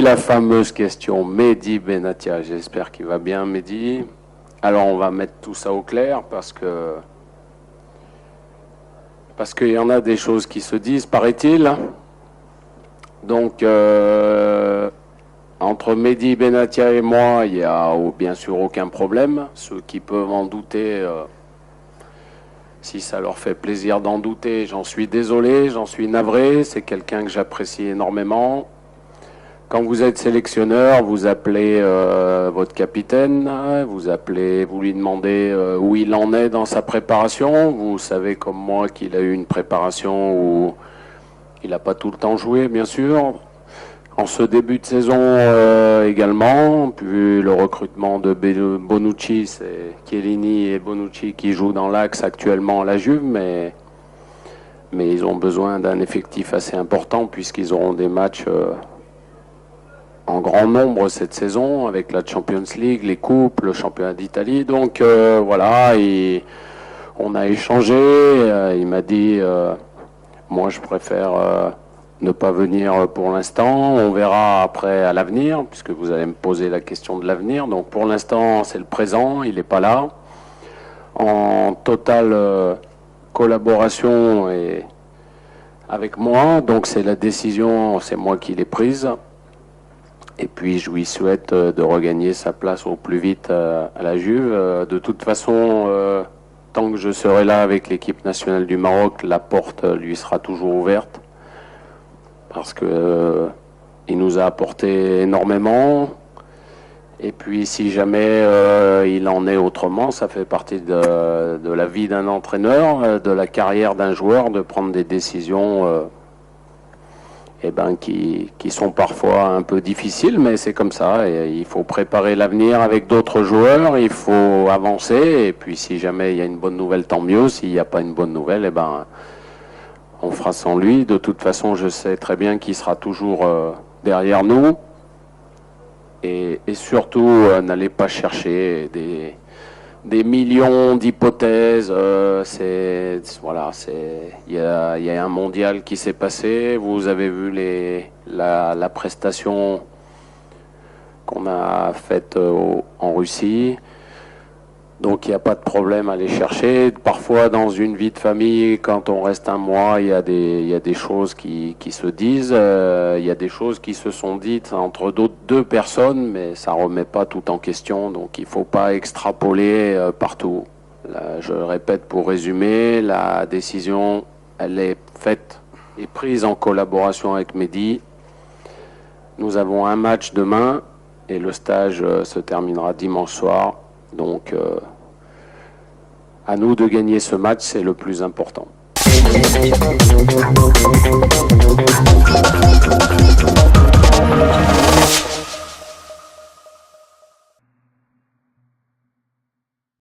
La fameuse question Mehdi Benatia, j'espère qu'il va bien Mehdi. Alors on va mettre tout ça au clair parce qu'il y en a des choses qui se disent, paraît-il. Donc entre Mehdi Benatia et moi, il n'y a bien sûr aucun problème. Ceux qui peuvent en douter, si ça leur fait plaisir d'en douter, j'en suis désolé, j'en suis navré. C'est quelqu'un que j'apprécie énormément. Quand vous êtes sélectionneur, vous appelez votre capitaine, vous lui demandez où il en est dans sa préparation. Vous savez comme moi qu'il a eu une préparation où il n'a pas tout le temps joué, bien sûr. En ce début de saison également, puis le recrutement de Bonucci, c'est Chiellini et Bonucci qui jouent dans l'axe actuellement à la Juve, mais ils ont besoin d'un effectif assez important puisqu'ils auront des matchs en grand nombre cette saison avec la Champions League, les coupes, le championnat d'Italie. Donc voilà, on a échangé. Il m'a dit, moi je préfère ne pas venir pour l'instant. On verra après à l'avenir, puisque vous allez me poser la question de l'avenir. Donc pour l'instant, c'est le présent, il n'est pas là. En totale collaboration avec moi, donc c'est la décision, c'est moi qui l'ai prise. Et puis je lui souhaite de regagner sa place au plus vite à la Juve. De toute façon, tant que je serai là avec l'équipe nationale du Maroc, la porte lui sera toujours ouverte. Parce que il nous a apporté énormément. Et puis si jamais il en est autrement, ça fait partie de la vie d'un entraîneur, de la carrière d'un joueur, de prendre des décisions qui sont parfois un peu difficiles, mais c'est comme ça. Et il faut préparer l'avenir avec d'autres joueurs, il faut avancer. Et puis si jamais il y a une bonne nouvelle, tant mieux. S'il n'y a pas une bonne nouvelle, on fera sans lui. De toute façon, je sais très bien qu'il sera toujours derrière nous. Et surtout, n'allez pas chercher des millions d'hypothèses. Il y a un mondial qui s'est passé. Vous avez vu la prestation qu'on a faite en Russie. Donc il n'y a pas de problème à les chercher. Parfois dans une vie de famille, quand on reste un mois, il y a des choses qui se disent. Il y a des choses qui se sont dites entre deux personnes, mais ça ne remet pas tout en question. Donc il ne faut pas extrapoler partout. Là, je répète pour résumer, la décision, elle est faite et prise en collaboration avec Mehdi. Nous avons un match demain et le stage se terminera dimanche soir. Donc, à nous de gagner ce match, c'est le plus important.